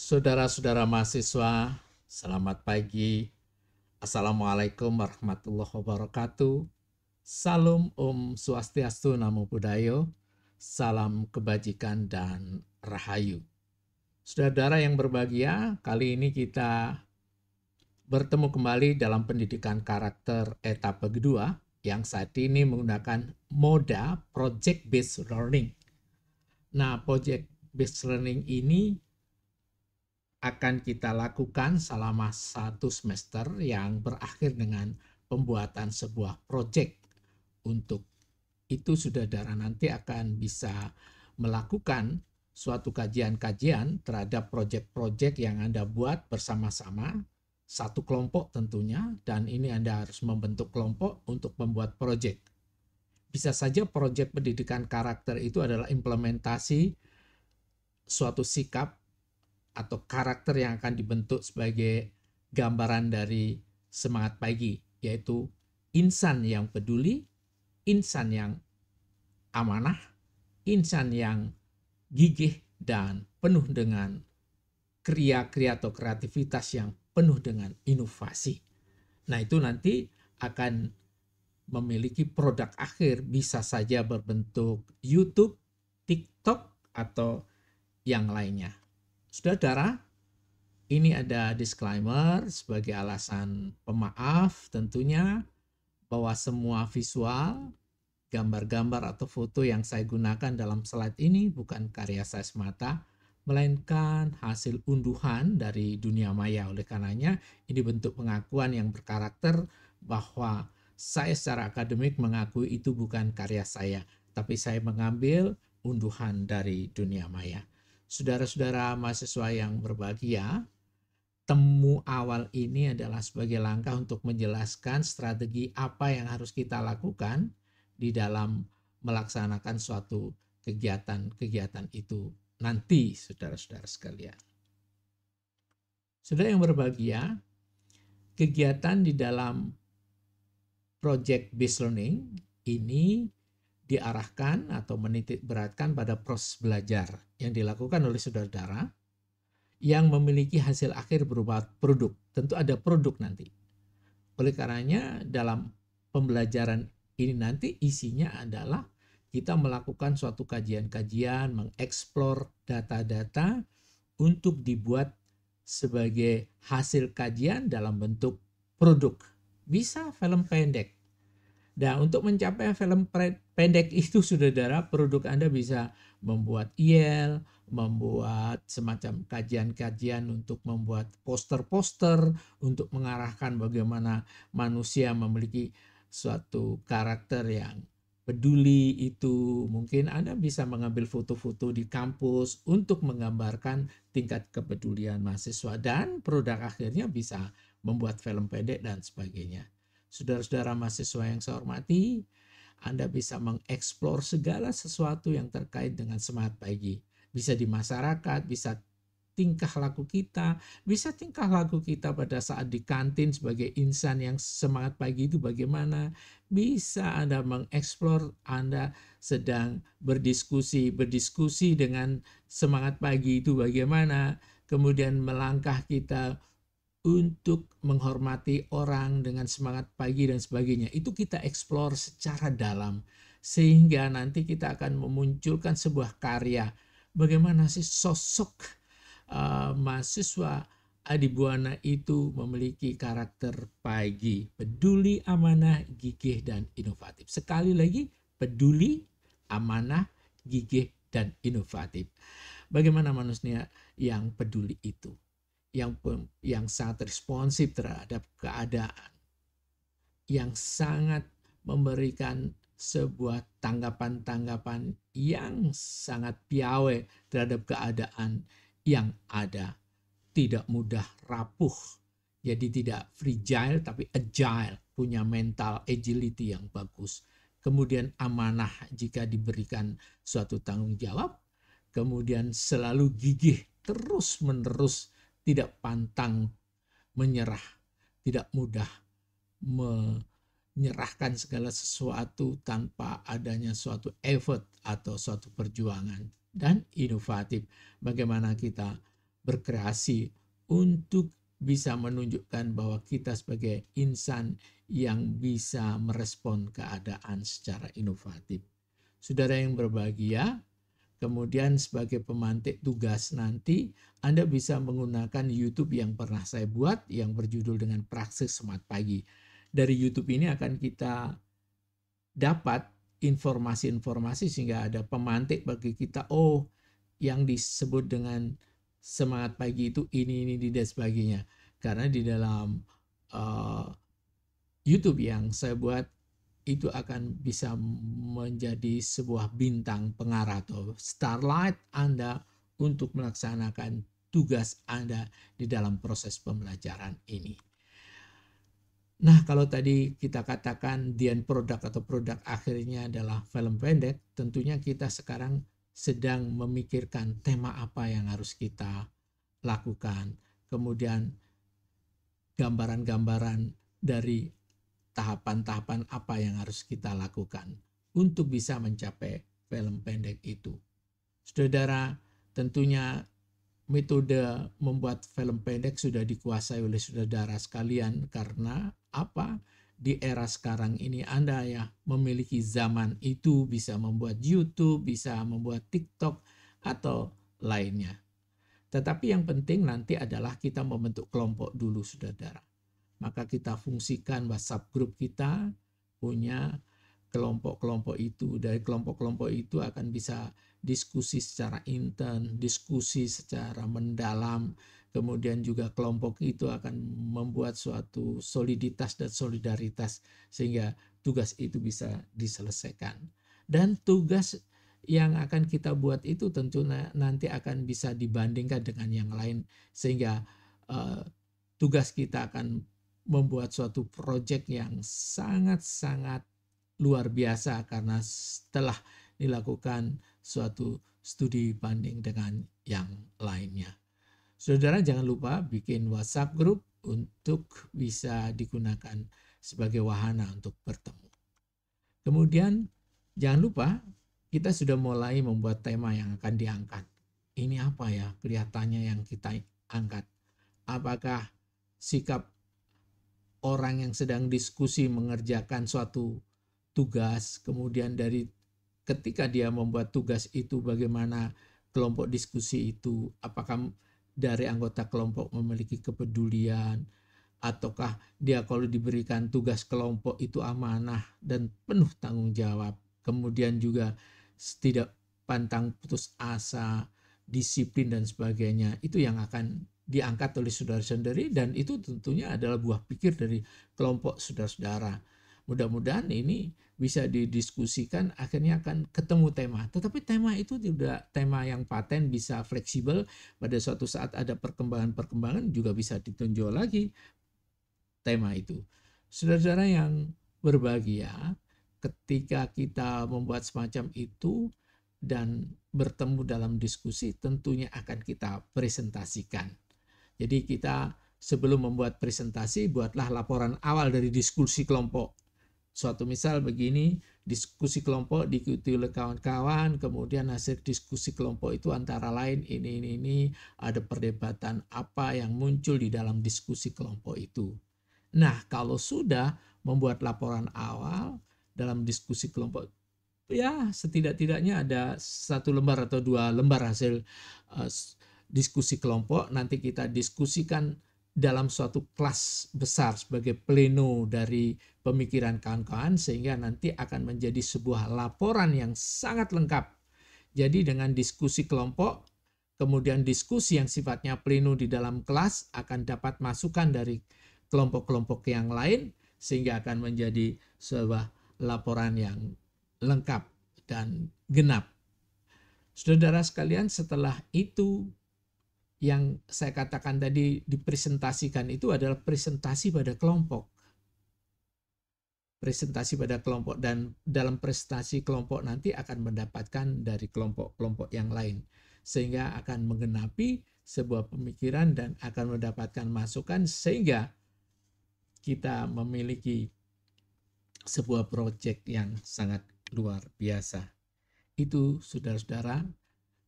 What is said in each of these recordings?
Saudara-saudara mahasiswa, selamat pagi. Assalamualaikum warahmatullahi wabarakatuh. Salam Om Swastiastu, Namo Buddhaya. Salam kebajikan dan rahayu. Saudara-saudara yang berbahagia, kali ini kita bertemu kembali dalam pendidikan karakter etapa kedua yang saat ini menggunakan moda Project Based Learning. Nah, Project Based Learning ini akan kita lakukan selama satu semester yang berakhir dengan pembuatan sebuah proyek. Untuk itu saudara nanti akan bisa melakukan suatu kajian-kajian terhadap proyek-proyek yang Anda buat bersama-sama, satu kelompok tentunya, dan ini Anda harus membentuk kelompok untuk membuat proyek. Bisa saja proyek pendidikan karakter itu adalah implementasi suatu sikap atau karakter yang akan dibentuk sebagai gambaran dari semangat pagi, yaitu insan yang peduli, insan yang amanah, insan yang gigih dan penuh dengan kriya-kriya atau kreativitas yang penuh dengan inovasi. Nah, itu nanti akan memiliki produk akhir, bisa saja berbentuk YouTube, TikTok, atau yang lainnya. Saudara, ini ada disclaimer sebagai alasan pemaaf tentunya bahwa semua visual, gambar-gambar atau foto yang saya gunakan dalam slide ini bukan karya saya semata, melainkan hasil unduhan dari dunia maya. Oleh karenanya, ini bentuk pengakuan yang berkarakter bahwa saya secara akademik mengakui itu bukan karya saya, tapi saya mengambil unduhan dari dunia maya. Saudara-saudara mahasiswa yang berbahagia, temu awal ini adalah sebagai langkah untuk menjelaskan strategi apa yang harus kita lakukan di dalam melaksanakan suatu kegiatan-kegiatan itu nanti, saudara-saudara sekalian. Saudara yang berbahagia, kegiatan di dalam project based learning ini diarahkan atau menitik beratkan pada proses belajar yang dilakukan oleh saudara-saudara yang memiliki hasil akhir berupa produk. Tentu ada produk nanti. Oleh karenanya dalam pembelajaran ini nanti isinya adalah kita melakukan suatu kajian-kajian, mengeksplor data-data untuk dibuat sebagai hasil kajian dalam bentuk produk. Bisa film pendek. Dan untuk mencapai film pendek itu, saudara, produk Anda bisa membuat IEL, membuat semacam kajian-kajian untuk membuat poster-poster, untuk mengarahkan bagaimana manusia memiliki suatu karakter yang peduli itu. Mungkin Anda bisa mengambil foto-foto di kampus untuk menggambarkan tingkat kepedulian mahasiswa, dan produk akhirnya bisa membuat film pendek dan sebagainya. Saudara-saudara mahasiswa yang saya hormati, Anda bisa mengeksplor segala sesuatu yang terkait dengan semangat pagi. Bisa di masyarakat, bisa tingkah laku kita, bisa tingkah laku kita pada saat di kantin sebagai insan yang semangat pagi itu bagaimana. Bisa Anda mengeksplor, Anda sedang berdiskusi dengan semangat pagi itu bagaimana. Kemudian melangkah kita untuk menghormati orang dengan semangat pagi dan sebagainya. Itu kita eksplor secara dalam sehingga nanti kita akan memunculkan sebuah karya. Bagaimana sih sosok mahasiswa Adibuana itu memiliki karakter pagi, peduli, amanah, gigih, dan inovatif. Sekali lagi, peduli, amanah, gigih, dan inovatif. Bagaimana manusia yang peduli itu? Yang sangat responsif terhadap keadaan, yang sangat memberikan sebuah tanggapan-tanggapan yang sangat piawai terhadap keadaan yang ada, tidak mudah rapuh, jadi tidak fragile tapi agile, punya mental agility yang bagus. Kemudian amanah jika diberikan suatu tanggung jawab, kemudian selalu gigih terus-menerus, tidak pantang menyerah, tidak mudah menyerahkan segala sesuatu tanpa adanya suatu effort atau suatu perjuangan, dan inovatif. Bagaimana kita berkreasi untuk bisa menunjukkan bahwa kita sebagai insan yang bisa merespon keadaan secara inovatif. Saudara yang berbahagia, kemudian sebagai pemantik tugas nanti, Anda bisa menggunakan YouTube yang pernah saya buat yang berjudul dengan Praksis Semangat Pagi. Dari YouTube ini akan kita dapat informasi-informasi sehingga ada pemantik bagi kita, oh yang disebut dengan semangat pagi itu ini dan sebagainya. Karena di dalam YouTube yang saya buat itu akan bisa menjadi sebuah bintang pengarah atau starlight Anda untuk melaksanakan tugas Anda di dalam proses pembelajaran ini. Nah, kalau tadi kita katakan the end product atau produk akhirnya adalah film pendek, tentunya kita sekarang sedang memikirkan tema apa yang harus kita lakukan. Kemudian gambaran-gambaran dari tahapan-tahapan apa yang harus kita lakukan untuk bisa mencapai film pendek itu. Saudara, tentunya metode membuat film pendek sudah dikuasai oleh saudara sekalian karena apa? Di era sekarang ini Anda ya memiliki zaman itu bisa membuat YouTube, bisa membuat TikTok atau lainnya. Tetapi yang penting nanti adalah kita membentuk kelompok dulu saudara. Maka kita fungsikan WhatsApp grup kita punya kelompok-kelompok itu. Dari kelompok-kelompok itu akan bisa diskusi secara intens, diskusi secara mendalam, kemudian juga kelompok itu akan membuat suatu soliditas dan solidaritas sehingga tugas itu bisa diselesaikan. Dan tugas yang akan kita buat itu tentunya nanti akan bisa dibandingkan dengan yang lain sehingga tugas kita akan membuat suatu proyek yang sangat-sangat luar biasa karena setelah dilakukan suatu studi banding dengan yang lainnya. Saudara jangan lupa bikin WhatsApp group untuk bisa digunakan sebagai wahana untuk bertemu. Kemudian jangan lupa kita sudah mulai membuat tema yang akan diangkat. Ini apa ya kelihatannya yang kita angkat? Apakah sikap orang yang sedang diskusi mengerjakan suatu tugas, kemudian dari ketika dia membuat tugas itu bagaimana kelompok diskusi itu, apakah dari anggota kelompok memiliki kepedulian, ataukah dia kalau diberikan tugas kelompok itu amanah dan penuh tanggung jawab, kemudian juga tidak pantang putus asa, disiplin dan sebagainya, itu yang akan diangkat oleh saudara sendiri dan itu tentunya adalah buah pikir dari kelompok saudara-saudara. Mudah-mudahan ini bisa didiskusikan akhirnya akan ketemu tema. Tetapi tema itu tidak tema yang paten, bisa fleksibel. Pada suatu saat ada perkembangan-perkembangan juga bisa ditinjau lagi tema itu. Saudara-saudara yang berbahagia, ketika kita membuat semacam itu dan bertemu dalam diskusi tentunya akan kita presentasikan. Jadi kita sebelum membuat presentasi, buatlah laporan awal dari diskusi kelompok. Suatu misal begini, diskusi kelompok diikuti oleh kawan-kawan, kemudian hasil diskusi kelompok itu antara lain ini, ada perdebatan apa yang muncul di dalam diskusi kelompok itu. Nah, kalau sudah membuat laporan awal dalam diskusi kelompok, ya setidak-tidaknya ada 1 lembar atau 2 lembar hasil diskusi kelompok, nanti kita diskusikan dalam suatu kelas besar sebagai pleno dari pemikiran kawan-kawan sehingga nanti akan menjadi sebuah laporan yang sangat lengkap. Jadi dengan diskusi kelompok, kemudian diskusi yang sifatnya pleno di dalam kelas akan dapat masukan dari kelompok-kelompok yang lain sehingga akan menjadi sebuah laporan yang lengkap dan genap. Saudara sekalian, setelah itu yang saya katakan tadi dipresentasikan itu adalah presentasi pada kelompok. Presentasi pada kelompok dan dalam presentasi kelompok nanti akan mendapatkan dari kelompok-kelompok yang lain. Sehingga akan menggenapi sebuah pemikiran dan akan mendapatkan masukan sehingga kita memiliki sebuah proyek yang sangat luar biasa. Itu saudara-saudara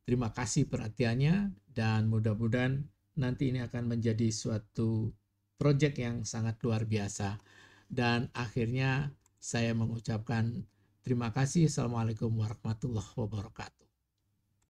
Terima kasih perhatiannya dan mudah-mudahan nanti ini akan menjadi suatu proyek yang sangat luar biasa. Dan akhirnya saya mengucapkan terima kasih. Assalamualaikum warahmatullahi wabarakatuh.